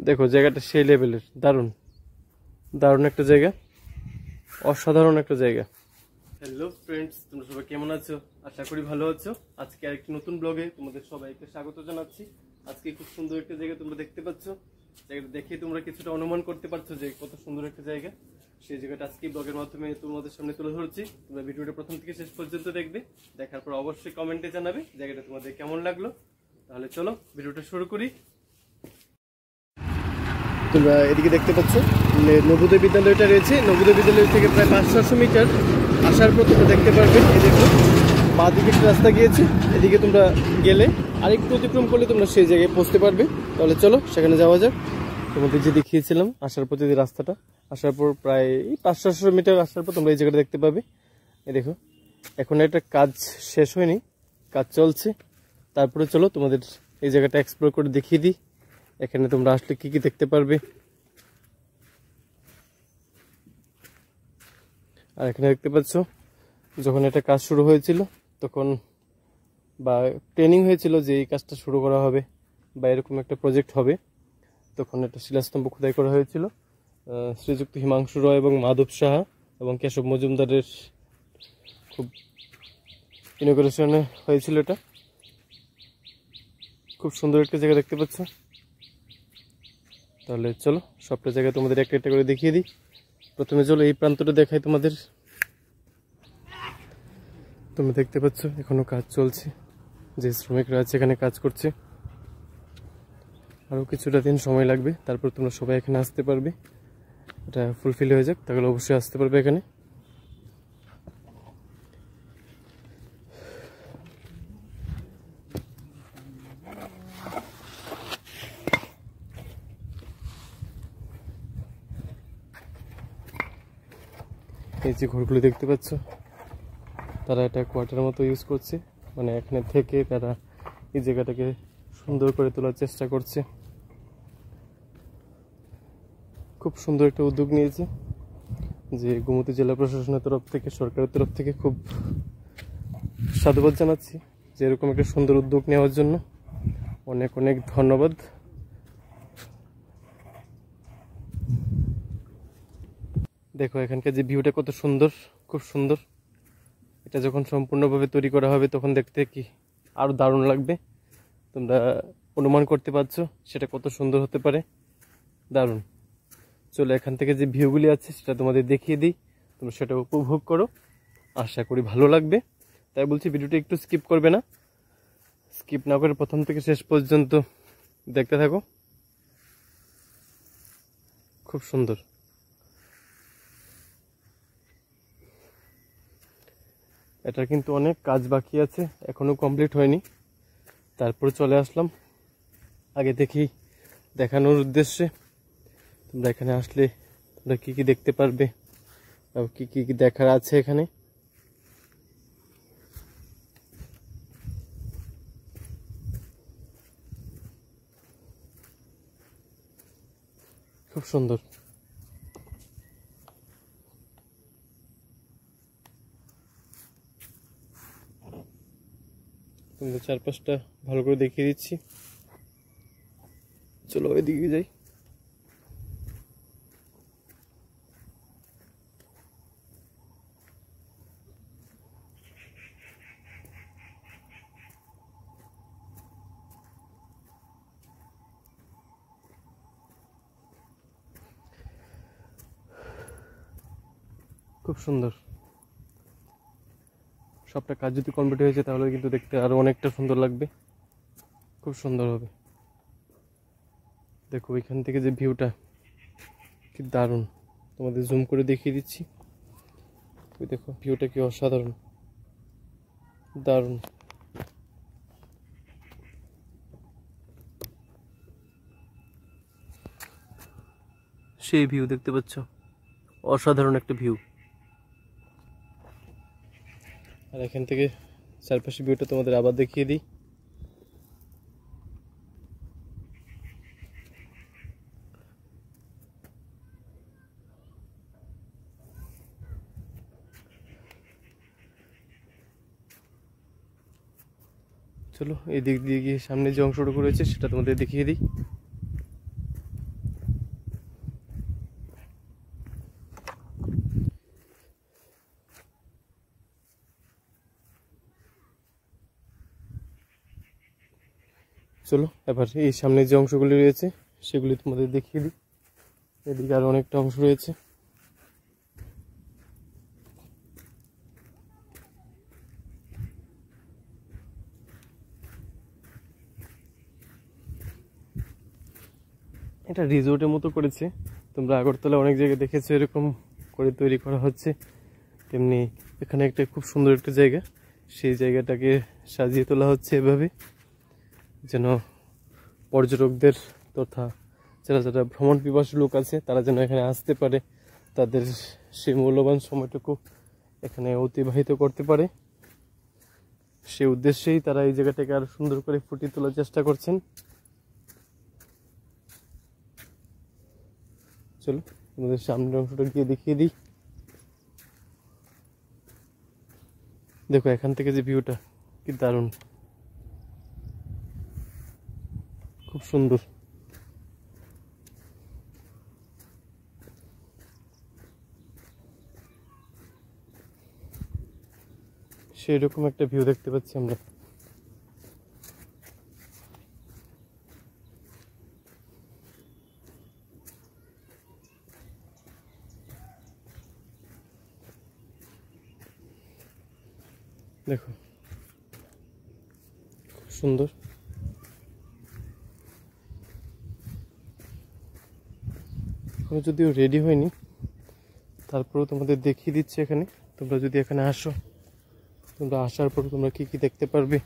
দেখো জায়গাটা সেই লেভেলের, দারুণ দারুণ একটা জায়গা, অসাধারণ একটা জায়গা। হ্যালো ফ্রেন্ডস, তোমরা সবাই কেমন আছো? আশা করি ভালো আছো। আজকে আরেকটি নতুন ব্লগে তোমাদের সবাইকে স্বাগত জানাচ্ছি। আজকে খুব সুন্দর একটা জায়গা তোমরা দেখতে পাচ্ছ। জায়গাটা দেখে তোমরা কিছুটা অনুমান করতে পারছো যে কত সুন্দর একটা জায়গা। সেই জায়গাটা আজকে ব্লগের মাধ্যমে তোমাদের সামনে তুলে ধরছি। তোমরা ভিডিওটা প্রথম থেকে শেষ পর্যন্ত দেখবে, দেখার পর অবশ্যই কমেন্টে জানাবে জায়গাটা তোমাদের কেমন লাগলো। তাহলে চলো ভিডিওটা শুরু করি। তোমরা এদিকে দেখতে পাচ্ছ নবোদয় বিদ্যালয়টা রয়েছে। নবোদয় বিদ্যালয় থেকে প্রায় 500 মিটার আসার পর তোমরা দেখতে পারবে এই দেখো বাঁ দিকে একটা রাস্তা গিয়েছে। এদিকে তোমরা গেলে আরেকটু অতিক্রম করলে তোমরা সেই জায়গায় পৌঁছতে পারবে। তাহলে চলো সেখানে যাওয়া যাক। তোমাদের যে দেখিয়েছিলাম আসার পর যে রাস্তাটা, আসার পর প্রায় 500 মিটার আসার পর তোমরা এই জায়গাটা দেখতে পাবে। এই দেখো এখন একটা কাজ শেষ হয়নি, কাজ চলছে। তারপরে চলো তোমাদের এই জায়গাটা এক্সপ্লোর করে দেখিয়ে দিই। এখানে তোমরা আসলে কি কি দেখতে পারবে। আর এখানে দেখতে পাচ্ছ যখন এটা কাজ শুরু হয়েছিল তখন বা ট্রেনিং হয়েছিল যে এই কাজটা শুরু করা হবে বা এরকম একটা প্রজেক্ট হবে, তখন একটা শিলাস্তম্ভ খোদাই করা হয়েছিল। শ্রীযুক্ত হিমাংশু রয় এবং মাধব সাহা এবং কেশব মজুমদারের খুব ইনোগ্রেশনে হয়েছিল। এটা খুব সুন্দর একটা জায়গা দেখতে পাচ্ছ। তাহলে চলো সবটা জায়গা তোমাদের একটা একটা করে দেখিয়ে দিই। প্রথমে চলো এই প্রান্তটা দেখাই তোমাদের। তোমরা দেখতে পাচ্ছ এখনো কাজ চলছে, যে শ্রমিকরা আছে এখানে কাজ করছে। আরও কিছুটা দিন সময় লাগবে, তারপর তোমরা সবাই এখানে আসতে পারবে। এটা ফুলফিল হয়ে যাক, তাহলে অবশ্যই আসতে পারবে এখানে। এই যে ঘরগুলো দেখতে পাচ্ছ, তারা এটা কোয়ার্টার মতো ইউজ করছে, মানে এখানে থেকে তারা এই জায়গাটাকে সুন্দর করে তোলার চেষ্টা করছে। খুব সুন্দর একটা উদ্যোগ নিয়েছে, যে গোমতী জেলা প্রশাসনের তরফ থেকে, সরকারের তরফ থেকে খুব সাধুবাদ জানাচ্ছি যে এরকম একটা সুন্দর উদ্যোগ নেওয়ার জন্য। অনেক অনেক ধন্যবাদ। দেখো এখানকার যে ভিউটা কত সুন্দর, খুব সুন্দর। এটা যখন সম্পূর্ণভাবে তৈরি করা হবে তখন দেখতে কি আরো দারুণ লাগবে। তোমরা অনুমান করতে পারছো সেটা কত সুন্দর হতে পারে, দারুণ। চলো এখান থেকে যে ভিউগুলি আছে সেটা তোমাদের দেখিয়ে দিই, তোমরা সেটা উপভোগ করো। আশা করি ভালো লাগবে, তাই বলছি ভিডিওটা একটু স্কিপ করবে না। স্কিপ না করে প্রথম থেকে শেষ পর্যন্ত দেখতে থাকো। খুব সুন্দর। এটা কিন্তু অনেক কাজ বাকি আছে, এখনো কমপ্লিট হয়নি। তারপরে চলে আসলাম আগে দেখি দেখানোর উদ্দেশ্যে। তোমরা এখানে আসলে তোমরা কি কি দেখতে পারবে, কি কি দেখার আছে এখানে। খুব সুন্দর। তোমাদের চারপাশটা ভালো করে দেখিয়ে দিচ্ছি। চলো ওইদিকে যাই। খুব সুন্দর। সবটা কাজ যদি কমপ্লিট হয়েছে তাহলে কিন্তু দেখতে আরো অনেকটা সুন্দর লাগবে, খুব সুন্দর হবে। দেখো এখান থেকে যে ভিউটা কি দারুণ, তোমাদের জুম করে দেখিয়ে দিচ্ছি। ওই দেখো ভিউটা কি অসাধারণ, দারুণ। সেই ভিউ দেখতে পাচ্ছ, অসাধারণ একটা ভিউ। আর এখান থেকে চারপাশে ভিউটা তোমাদের আবার দেখিয়ে দিই। চলো এই দিক দিয়ে গিয়ে সামনে যে অংশটুকু রয়েছে সেটা তোমাদের দেখিয়ে দিই। চলো এবার এই সামনে যে অংশগুলি রয়েছে সেগুলি তোমাদের দেখিয়ে দিই। এদিকে আরো অনেকটা অংশ রয়েছে। এটা রিসোর্টের মতো করেছে, তোমরা আগরতলা অনেক জায়গায় দেখেছো এরকম করে তৈরি করা হচ্ছে, তেমনি এখানে একটা খুব সুন্দর একটা জায়গা, সেই জায়গাটাকে সাজিয়ে তোলা হচ্ছে এভাবে যেন পর্যটকদের তথা যারা যারা ভ্রমণ পিপাসু লোক আছে তারা যেন এখানে আসতে পারে, তাদের সেই মূল্যবান সময়টুকু এখানে অতিবাহিত করতে পারে। সেই উদ্দেশ্যেই তারা এই জায়গাটাকে আরো সুন্দর করে ফুটিয়ে তোলার চেষ্টা করছেন। চলো তোমাদের সামনের অংশটা গিয়ে দেখিয়ে দিই। দেখো এখান থেকে যে ভিউটা কি দারুণ, খুব সুন্দর। সেরকম একটা ভিউ দেখতে পাচ্ছি আমরা। দেখো খুব সুন্দর। এখনো যদিও রেডি হয়নি, তারপরেও তোমাদের দেখিয়ে দিচ্ছি এখানে। তোমরা যদি এখানে আসো, তোমরা আসার পর তোমরা কি কি দেখতে পারবে।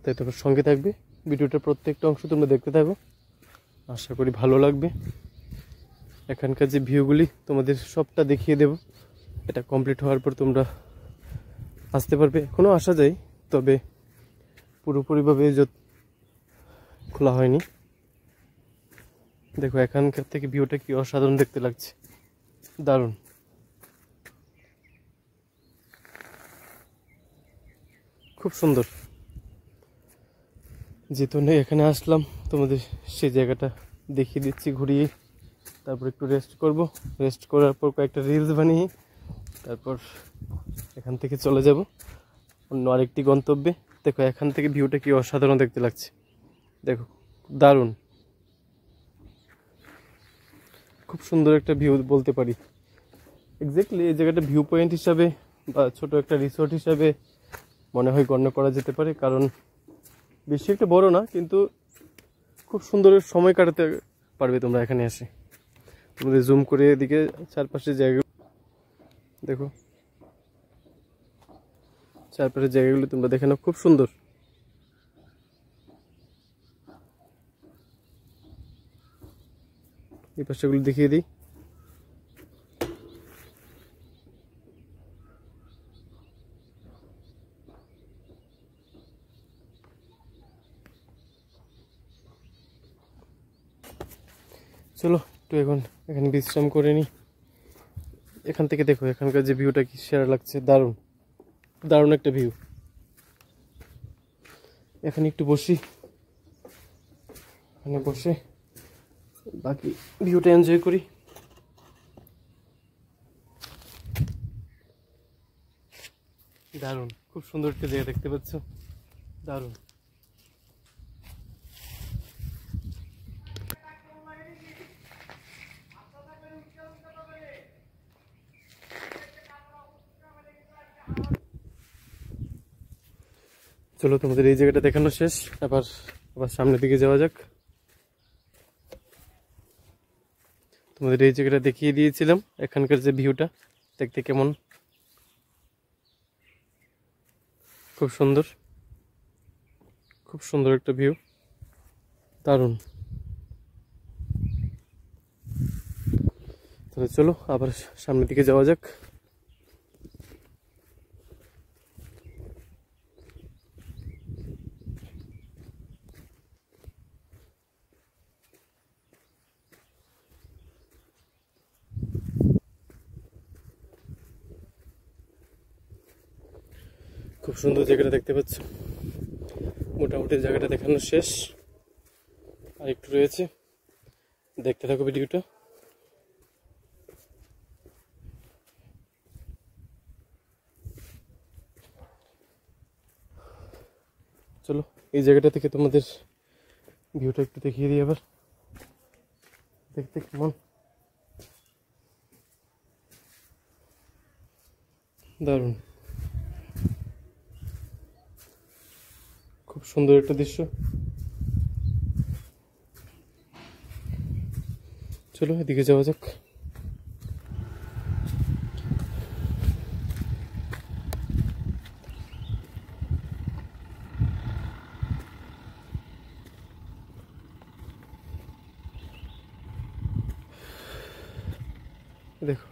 তাই তোমার সঙ্গে থাকবে, ভিডিওটার প্রত্যেকটা অংশ তোমরা দেখতে থাকো, আশা করি ভালো লাগবে। এখানকার যে ভিউগুলি তোমাদের সবটা দেখিয়ে দেব। এটা কমপ্লিট হওয়ার পর তোমরা আসতে পারবে। এখনও আসা যায়, তবে পুরোপুরিভাবে খোলা হয়নি। দেখো এখানকার থেকে ভিউটা কি অসাধারণ দেখতে লাগছে, দারুণ। খুব সুন্দর। যেহেতু এখানে আসলাম, তোমাদের সেই জায়গাটা দেখিয়ে দিচ্ছি ঘুরিয়ে। তারপর একটু রেস্ট করব, রেস্ট করার পর কয়েকটা রিলস বানিয়ে তারপর এখান থেকে চলে যাব অন্য আরেকটি গন্তব্যে। দেখো এখান থেকে ভিউটা কি অসাধারণ দেখতে লাগছে, দেখো দারুণ, খুব সুন্দর একটা ভিউ বলতে পারি। এক্স্যাক্টলি এই জায়গাটা ভিউ পয়েন্ট হিসাবে বা ছোট একটা রিসোর্ট হিসাবে মনে হয় গণ্য করা যেতে পারে, কারণ বেশি একটা বড় না, কিন্তু খুব সুন্দর সময় কাটাতে পারবে তোমরা এখানে এসে। তোমাদের জুম করে এদিকে চারপাশের জায়গা দেখো, চারপাশের জায়গাগুলো তোমরা দেখে নাও, খুব সুন্দর। এই পাশগুলো দেখিয়ে দিই। চলো একটু এখন এখানে বিশ্রাম করে নিই। এখান থেকে দেখো এখানকার যে ভিউটা কি সেরা লাগছে, দারুণ দারুণ একটা ভিউ। এখানে একটু বসি, এখানে বসে বাকি ভিউটা এনজয় করি। দারুণ, খুব সুন্দর একটা জায়গা দেখতে পাচ্ছ, দারুণ। চলো তোমাদের এই জায়গাটা দেখানো শেষ, আবার সামনের দিকে যাওয়া যাক। তোমাদের এই জায়গাটা দেখিয়ে দিয়েছিলাম, এখানকার যে ভিউটা দেখতে কেমন, খুব সুন্দর, খুব সুন্দর একটা ভিউ, দারুণ। তাহলে চলো আবার সামনের দিকে যাওয়া যাক। খুব সুন্দর জায়গাটা দেখতে পাচ্ছ, মোটামুটি জায়গাটা দেখানো শেষ, আর একটু রয়েছে। দেখতে থাকো ভিডিওটা। চলো এই জায়গাটা থেকে তোমাদের ভিউটা একটু দেখিয়ে দিই আবার, দেখতে কেমন দারুণ, খুব সুন্দর একটা দৃশ্য। চলো এদিকে যাওয়া যাক। দেখো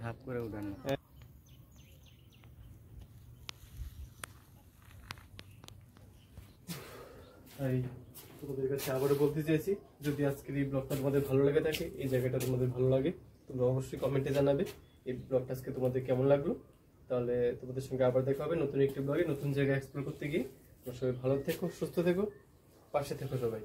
হাফ করে উঠানো। তাই তোমাদের কাছে আবারও বলতে চাইছি, যদি আজকের এই ব্লগটা তোমাদের ভালো লাগে থাকে, এই জায়গাটা তোমাদের ভালো লাগে, তোমরা অবশ্যই কমেন্টে জানাবে এই ব্লগটা আজকে তোমাদের কেমন লাগলো। তাহলে তোমাদের সঙ্গে আবার দেখা হবে নতুন একটি ব্লগে, নতুন জায়গায় এক্সপ্লোর করতে গিয়ে। তোমরা সবাই ভালো থেকো, সুস্থ থেকো, পাশে থেকো সবাই।